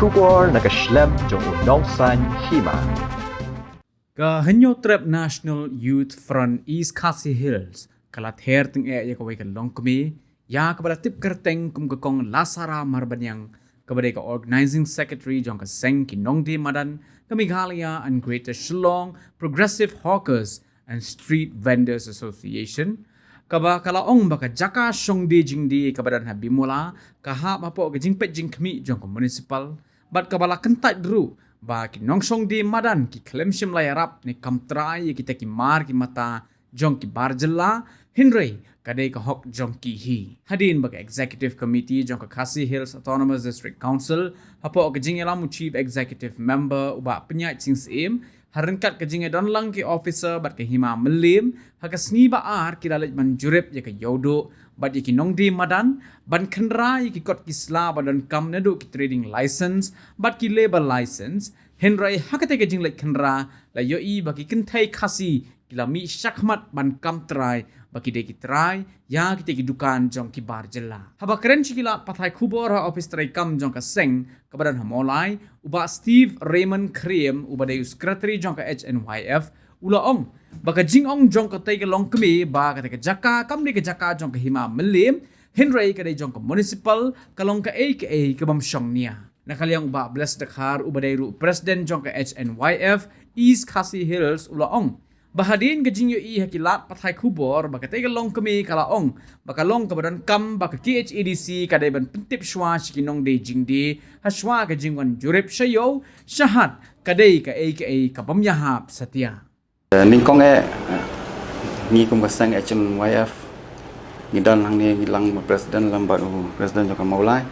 Shubor nakaslem jong unongsan hima. Henyo Trap National Youth Front East Khasi Hills kalat her ting ya kawai ka longkmi ya kabala tip kerteng kum kong Lasara Marbanyang kabade ka organizing secretary jong ka seng ki Nongdi Madan ka Meghalaya and Greater Shillong Progressive Hawkers and Street Vendors Association kaba kalaong baka jaka shongdi jingdi kabadan ha bimula kaha mapo ka jingpet jingkmi jong ka municipal bat kabala kentat dru ba ki nongsong di madan ki klemshim layarap ni kamtrai kita ki mar ki mata jong ki barjella hinrei kadai ka hok jong ki hi hadin baka executive committee jong ka Khasi Hills Autonomous District Council hapo ka jingelamu chief executive member uba penyat sing sim harengkat ka jinge don lang ki officer bat ka hima melim haka sni ba ar ki dalet man jurep ya ka yodo bat ki nongdi madan ban khandra ki kot ki sla badan kam nadu ki trading license bat ki labor license henrai hakate ka jing lek khandra la yo i baki kentai khasi kila mi shakmat ban kam trai baki de ki trai ya ki te ki dukan jong ki bar jella haba keren chikila pathai khubor ha office trai kam jong ka seng kabadan hamolai uba Steve Raymond Kriem uba de secretary jong ka HNYF ula ong baka jing ong jong ka tai ka long kmi ba ka jaka kam de ka jaka jong ka hima melim henrai ka de jong ka municipal kalong ka aka ka bam shong nia nakaliang uba bless dakhar uba de ru president jong ka HNYF East Khasi Hills ula ong bahadin ka jing yo i hakilat pathai khubor baka tai ka long kmi kala ong baka long ka badan kam baka KHADC ka de ban pentip shwa shikinong de jing de haswa ka jingwan jurep shayo shahat ka de ka aka ka bam yahap satya Ning kong ni kum kasang HNYF ni dan hang ni bilang presiden lambat presiden jaka maulai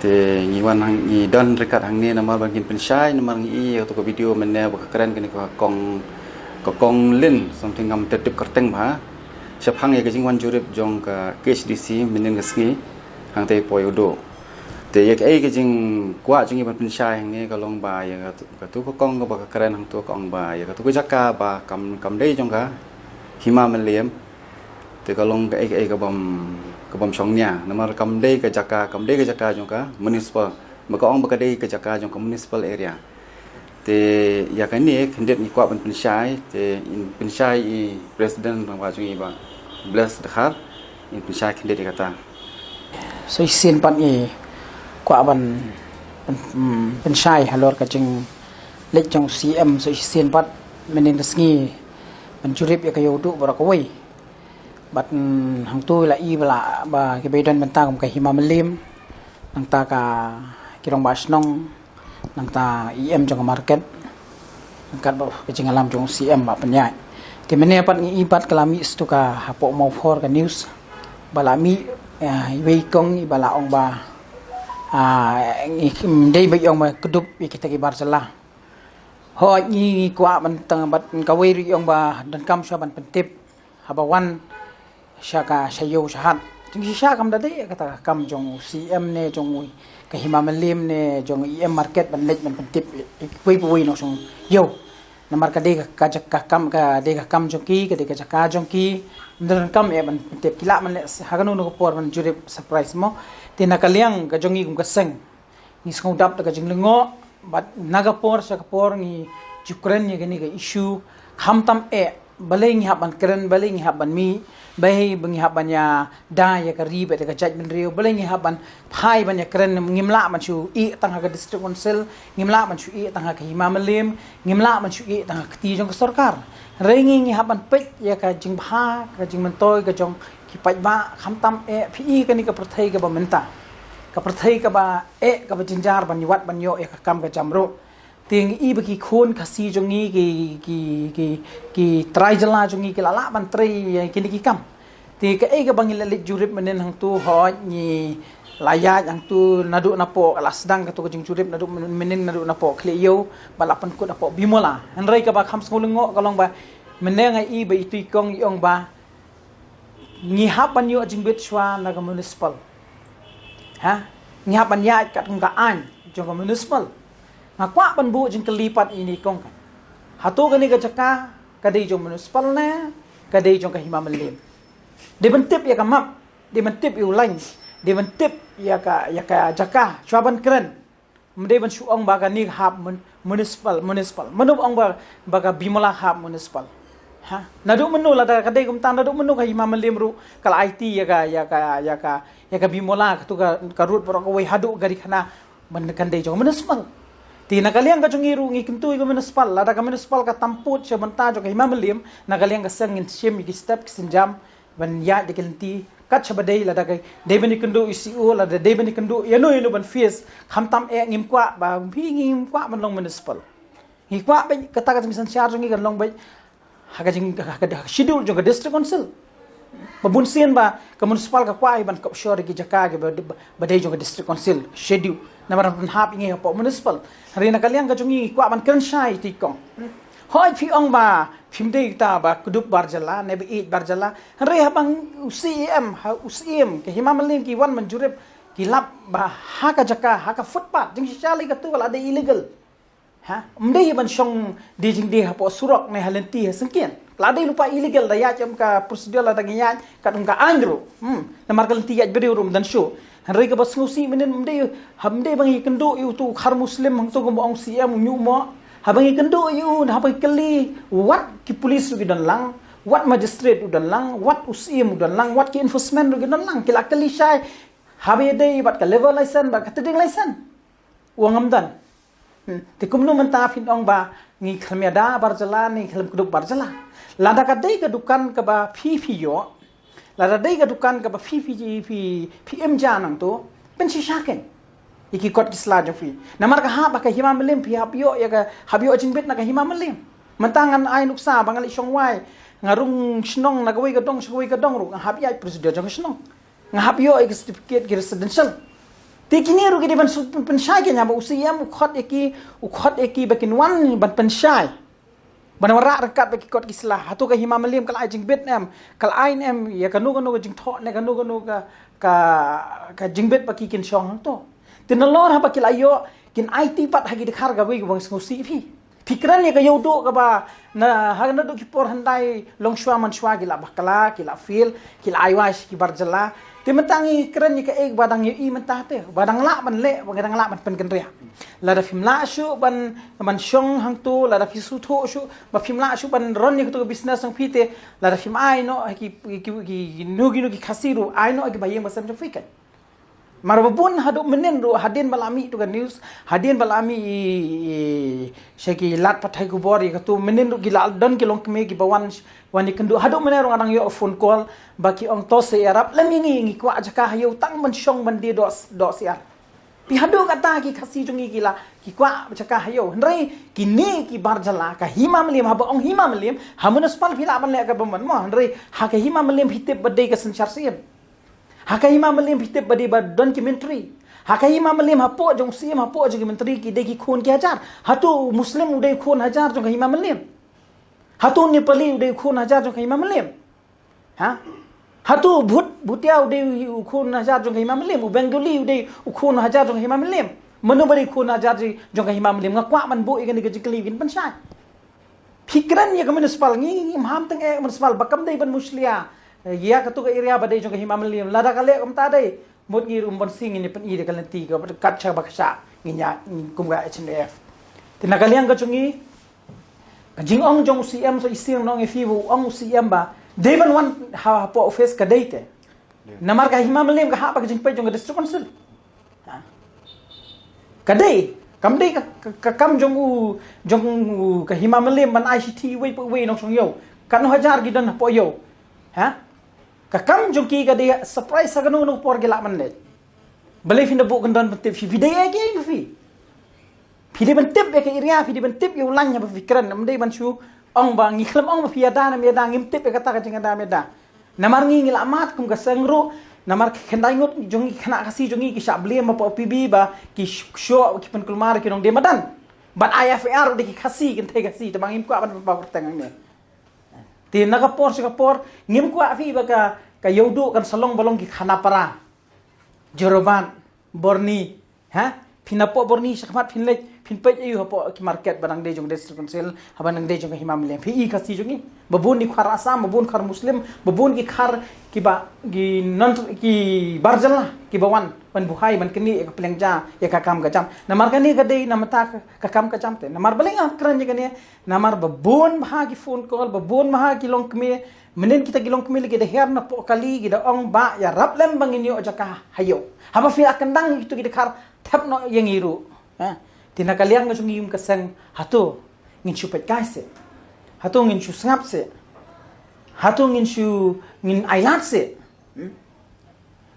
te ni wan hang ni dan rekat hang ni nama bangin pensyai nama ngi atau ko video menne ba keren kini ko kong lin something ngam tetep kerteng ba siap hang ya jing wan jurip jong ka KHDC menen ngesngi hang te poyodo te ya ke jing kwa jing ban pensyai hang ni kalong ba ya ka tu ko kong ba keren hang tu kong ba ya ka tu ko jaka ba kam dei jong ka hima meliem te kalong ka ka bam shongnya nama kam dei ka jaka jong ka municipal maka ong ba ka dei ka jaka jong ka municipal area te ya kan ni kendet ni kwa ban pensyai te in pensyai i presiden bang wa jong ba bless dakhar in pensyai kendet kata so isin pan i kwa ban pensyai halor ka jing lek jong CM so isin pat menen sngi mencurip ya kayo du bara koi bat hang tu la i bala ba ke bedan bentang ka hima melim nang ta ka kirong basnong nang ta IM jong market angkat ba ke jing alam jong CM ba penyai ti mene pat ngi ibat kalami stu ka hapo mau for ka news balami wei kong i bala ong ba dei ba yong ba kedup kita ki bar salah ho ni kwa ban tang bat ka wei ri yong ba dan kam sha ban pentip habawan syaka shayo shahat jing sha kam da dei kata kam jong CM ne jong ka hima melim ne jong IM market ban lej ban pentip wei no song yo namar ka de ka kam jong ki ka de ka jaka jong ki dan kam ban pentip kila man haganu no por ban jurip surprise mo tinakaliang ka jong i kum ka seng ni skondap ka jing lengo bat nagapor sa kapor ni Ukraine ni gani ka issue hamtam baleng haban keren baleng haban mi bahi bengi haban ya da ya ka ribe ka judgment rio baleng haban phai ban ya keren ngimla man chu i tang ka district council ngimla man chu i tang ka hima melim ngimla man chu i tang ka ti jong ka sarkar rengi haban pet ya ka jing bha ka jing mentoy ka jong ki pai ba hamtam phi ka ni ka prathai ka ba menta ka prathai ka ba ka ba jinjar ban wat ban yo ya ka kam ka jamro ting i baki khon khasi jongi ki trai jala jongi ki lala ban trai kini ki kam ti ka ka bangil lit jurip menen hang tu ho ni laya yang tu nadu napo ala sedang ka tu jing jurip nadu menen nadu napo kleo balapan ku napo bimola hanrai ka ba kham sngulungo kalong ba menen ai i ba itu kong yong ba ngi hapan yo jing bet shwa na municipal ha ngi hapan ya kat ka an jong municipal ngakwa ban bu jing kelipat ini kong kan hatu gani ka jaka kadai jong municipal na kadai jong ka hima melim de bentip ya ka map de bentip yu lain de bentip ya ka jaka chwaban keren mende ban shu ong baga ni hab municipal menu ong baga bimola hab municipal ha nadu menu la da kadai kum tan nadu menu ka imam lim ru kal IT ya ka bimola tu ka rut pro ko wei hadu gari khana ban kandai jong municipal ti nakaliang ka jong iru ngi kintu ko municipal la da ka municipal ka tamput se banta jo ka imam lim nakaliang ka sangin sim ki step sinjam ban ya de kelti kat sabadai la da ka debeni kendu ICU la da debeni kendu yano ban fees khamtam ngim kwa ba phi ngim kwa ban long municipal ngi kwa ba kata ka misan syar ngi kan long ba haga jing schedule jo ka district council babun sien ba ka municipal ka kwa ban ka shore ki jaka ba dei jo ka district council schedule na maran hap ngi po municipal hari na kaliang ka jungi kwa ban kan shai ti kong hoi phi ong ba phim dei ta ba kudup barjala ne be it barjala re habang UCM ke himam lim ki wan manjurep ki lap ba ha ka jaka ha ka footpath jing shali ka tu wala de illegal ha mdei ban shong di jing de ha po surok ne halenti ha sengkian la de lupa illegal da ya cham ka prosedur la da nya ka dum ka andro na mar kalenti ya beri rum dan show hari ka bas ngusi menen mdei hamdei bang ikendo yu tu khar muslim hang to go ong CM nyu mo habang ikendo yu habang kali wat ki police ru dan lang wat magistrate ru dan lang wat UCM dan lang wat ki enforcement ru dan lang kila kali syai habe dei bat ka level license ba ka teding license wang amdan ti kumnu menta fin ong ba ngi khameda barjala ni khalam kudup barjala lada ka dei ka dukan ka ba fi yo lada dei ka dukan ka ba fi PM janang to pen si shaken iki kot kisla jo fi namar ka ha ba ka himam lim phi hapyo ya ka habyo jingbet na ka himam lim mentangan ai nuksa bangali shongwai ngarung snong na gawai ka dong shoi ka dong ru habya prosedur jo snong ngahapyo ek certificate ki residential tikini ru ki ban penshai ke nya ba UCM ukhot eki bakin wan ban penshai ban wara rekat baki kot kisla hatu ka himam lim kal ai jingbet em kal ai em ya kanu jing tho ne kanu ka jingbet baki kin shong to tinalor ha bakil ayo kin IT pat hagi dikhar ga wi bang ngusi phi fikran ya ka yodo ka ba na hagna do ki por handai longshwa manshwa gila bakala kila fil kila aywash ki barjala timentangi keren ni ka ek badang yi mentah te badang la ban le badang la ban pen kenria la da film la shu ban shong hang tu la da fisu tho shu ba film la shu ban ron ni to business ang pite la da film ai no ki nugi khasiru ai no ki bayeng basam fikan marabun hadu menen ru hadin balami tu kan news hadin balami sheki lat pathai ku bori ka tu menen ru gila don ki long me ki bawan wani kendu hadu menen ru adang yo phone call baki ong to se arab lengi kwa jaka hayo tang man shong man di do sia pi hadu kata ki khasi jungi gila ki kwa jaka hayo ndrai ki ni ki barjala ka himam lim haba ong himam lim hamunus pal phila ban le ka baman mo ndrai ha ka himam lim hitip badai ka sanchar siem hakai imam lim hitip badi bad documentary hakai imam lim hapo jong sim hapo jong menteri ki deki khun ki hajar hatu muslim udai khun hajar jong imam lim hatu nepali udai khun hajar jong imam lim ha hatu bhutia udai khun hajar jong imam lim bengali udai khun hajar jong imam lim manu bari khun hajar jong imam lim ngakwa man bu ikan digajikli gin pansai pikiran ya municipal ngi ham teng municipal bakam dai ban muslia ya katu ka area badai jong himam lim lada kale kam ta dai mot ngi rum bon sing ni pen ide kalen ti ka kat cha baksa nginya kum ga HNF tina kaliang ka chungi ka jing ong jong CM so ising nong fi bu ong CM ba dei ban wan ha po office ka dei te namar ka himam lim ka ha pa jing pe jong district council ka dei kam dei ka kam jong ka himam lim ban ICT we nong song yo kan hajar gidan po yo ha kakam jungki ka dia surprise sa ganun por gila man le balik fin bu kan don tip fi video ke fi video ban tip ke area video ban tip yo lanya ba fikran namdai ban shu ong bang ngiklam ong fi ada na meda ngim tip ka ta ka jinga da meda namar ngi ngil amat kum ka sangro namar khendai ngot jungi khana kasi jungi ki shabli ma po pb ba ki show ki pen kulmar ki nong de madan ban IFR de ki kasi kin te kasi te bangim ko ban ba pertengang ne ti nakapor ngim kwa fi baka ka yodo kan salong balong ki khana para joroban borni ha phinapo borni sakmat phinlek pin pej ayu hapo ki market barang de jong district council haban de jong himam le pi kasi jongi babun ni khar asam babun khar muslim babun ki khar ki ba ki non ki barjala ki bawan ban buhai ban kini ka pelengja ya ka kam ka jam namar kani ka de namata ka kam ka jam te namar baling akran je kani namar babun bha ki phone call babun bha ki long kme menen kita gilong kemil kita her na po kali kita ong ba ya rap lem bangin yo jaka hayo haba fi akandang itu kita kar tap no yang iru tina kaliang ngajung yum kasang hato ngin chupet kaise hato ngin chu sngap se hato ngin chu ngin ailat se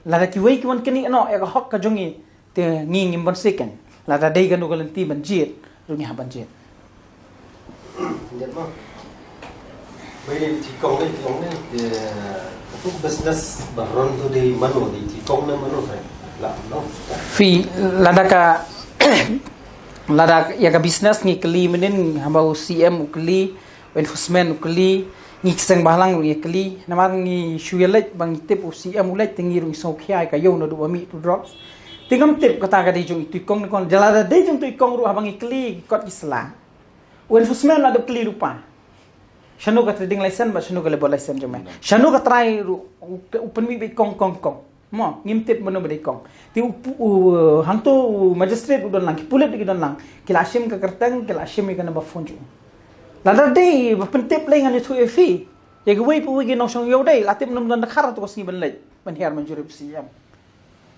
lada ki wei ki wan kini no ya hok ka jongi te ngi ngim bon second lada dei ganu galanti banjit runya banjit bây giờ thì công đấy thì cái business bằng ron thôi đi mano thì công nó mano phải làm nó fi lada ya ka business ngi kli menin hambau CM ukli enforcement ukli ngi seng bahlang ngi kli namar ngi shuyelet bang tip CM ulet tingi rung so khiai ka yo no du mi tu drops tingam tip kata ka di jung tu kong kon jalada de jung tu kong ru habang kli kot isla enforcement la de kli lupa shanu ka trading license ba shanu ka labor license jome shanu ka try open mi be kong mo ngimtip mano ba kong ti hang tu magistrate udon lang pulit di don lang kilashim ka kertang kilashim ka na ba fonju lada dei ba pentip lengan itu fi ya gwe pu gi no song yo dei latip nom don khar to si ban lej ban her man jurip siam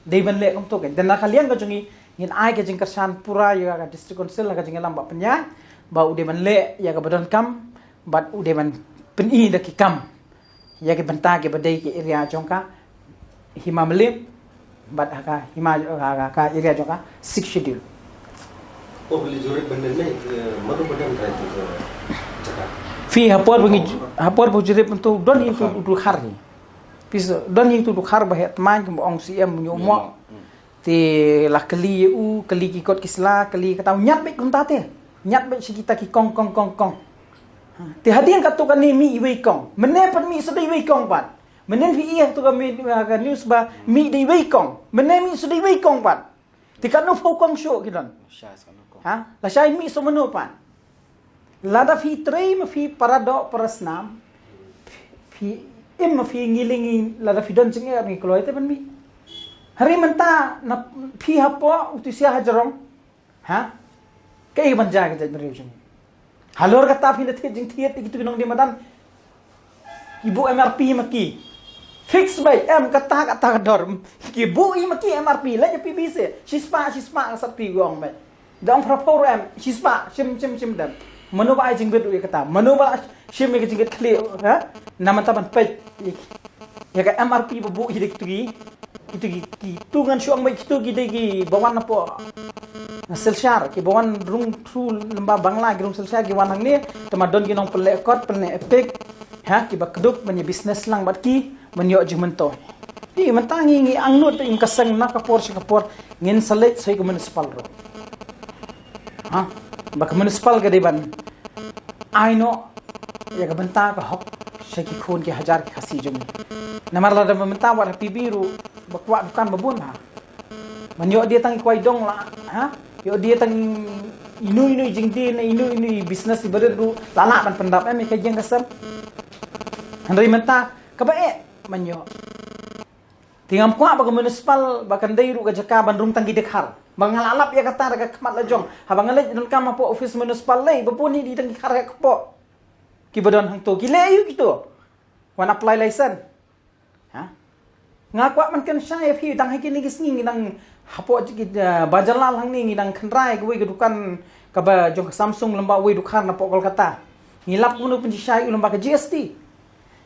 dei ban le kom to ke dan kalian ka jongi ngin ai ke jing kersan pura ya ka district council ka jing lam ba penya ba ude ban le ya ka badon kam bat ude man peni da ki kam ya ke banta ke badai ke area jongka hima melim bat ka hima ka area jongka 6 schedule oh beli jurit bener nih mana bener kan itu cakap fi hapor bujire untuk don itu du khar ni pis don itu du khar ba het man ke ong cm nyomo ti la kali u kali ki kot kisla kali kata nyat be kunta te nyat be kita ki kong ti hadian kat tu kan ni mi iwei kong mene pat mi sedai wei kong pat menen fi iya tu kan mi ka news ba mi dei wei kong mene mi sedai wei kong pat ti kan no fo kong show kidan la shai mi so meno pat lada fi trei ma fi parado parasnam fi im ma fi ngilingi lada fi don jinge mi kloy te ban mi hari menta na fi hapo utisia hajarong kai banja ke generation halor kata pin the jing thiet gitu nong di madan ibu MRP maki fix by em kata dor ibu i maki MRP la je PBC sispa sat pi gong ba dong propor em sispa sim dam mano ba jing bedu kata mano ba sim ke jing kli nama taban pej ya ka MRP bu hidik tugi itu tungan syuang ba itu gi bawan apa selsyar ki bawan rung tru lemba bangla gi rung selsyar gi wanang ni temadon gi nong pele kot pele epek ki bakduk menye business lang bat ki menyo jumento di mentangi ngi angnut im kasang na kapor ngin selek sai ko municipal ro bak municipal ga deban aino ya ga benta ka hok shaki khon ki hajar ki khasi jumi namar la da menta war pibiru bakwa bukan babun menyo dia tangi kwai dong la yo dia tang inu jing din inu business ibarat lala ban pendap me ka jeng kasam handai menta ka bae menyo tingam kwa ba municipal bakan dairu ka jaka bandung tangi dekhar bangalalap ya kata ka khamat lajong habang le don kam po office municipal le bapuni di tangi khar ka po ki badon hang to gile yu gitu wan apply license ngakwa man kan syai fi dang hakin lagi singi nang hapo bajalal hang ni nang khandrai gwe dukan ka ba jong Samsung lamba we dukan na po Kolkata ngilap kuno penji syai lamba ka GST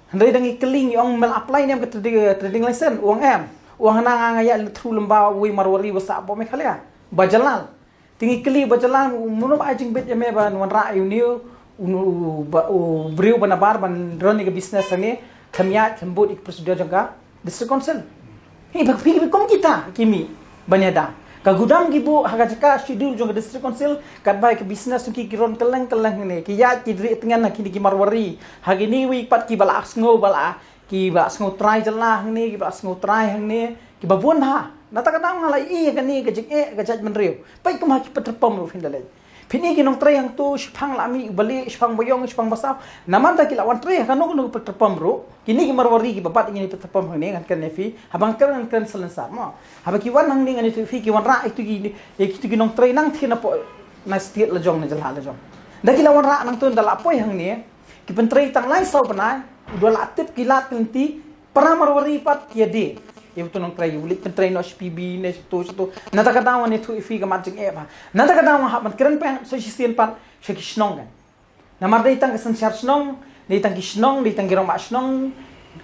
handai dang ikling yong mel apply nem ka trading license uang nang ngaya through lamba we marwari wasa po me khalia bajalal tingi kli bajalal muno ba jing bet me ba wan ra yu briu banabar ban drone ka business ni khamya khambut ik prosedur jangka district council bak kom kita kimi banyada ka gudam gibu haga jaka schedule jong district council kat bai ke business ki kiron keleng ni ki ya ki dri tengan ki marwari hagi ni wi pat ki bala sngo try jelah ni ki bala sngo try hang ni ki babun ha Natakadang ngalai kan ni gajik gajaj menriu. Pai kumaki peterpom ru hindalai. Pini kinong tre yang tu shpang lami bali shpang boyong shpang basaw. Naman ta kilawan tre kan no peterpom ru. Kini ki marwari ki babat ini peterpom ni kan nefi. Habang kan selensar mo. Haba ki wan nang ni ngani tu fi ki wan ra itu ki kinong tre nang thina po na stiet lejong na jala lejong. Da kilawan ra nang tu dala poi hang ni. Ki pentrei tang lai sau panai. Dua latip kilat kenti para marwari pat yedi. Ibu tu nong try ulit pentray no SPB ne tu natakadawan ni tu ifi ka matching pa natakadawan ha man keren pa so sisian pan sa kisnong kan namar dai tang kasan shar snong dai tang kisnong dai tang girong ma snong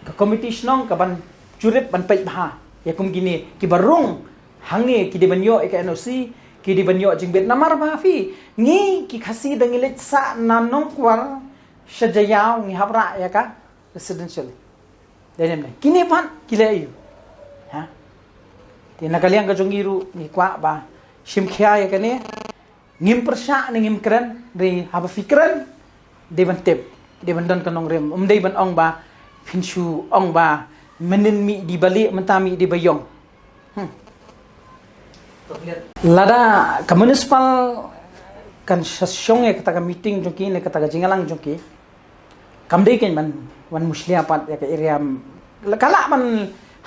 ka committee snong ka ban jurip ban pai ba ya kum gini ki barung hangi ki di banyo e ka NOC ki di banyo jing bet namar ba fi ngi ki khasi dangilet sa nanong kwar sa jayaw ngi habra ya ka residential dan kini pan kilay ha ti nakaliang ka jongiru ni kwa ba simkhya ya kani ngim persya ni ngim kren ri haba fikran de ban tep de ban dan kanong rem dei ban ong ba finshu ong ba menin mi di balik mentami di bayong lada ka municipal kan sasyong ya kata meeting jongki ne kata jingalang jongki kamdei ken man wan muslia pat ya ka area kala man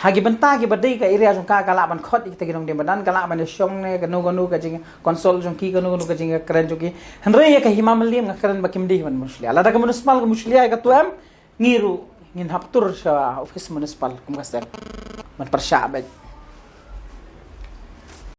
hagi benta ki badai ka area jong ka kala ban khot ikta ginong de badan kala ban syong ne ganu ka jing konsol jong ki ganu ka jing keren jong ki henre ya ka himamaliam ka keren bakim de ban muslia lada ka municipal ka muslia ka tuam ngiru ngin haptur sa office municipal kum kasdan man persya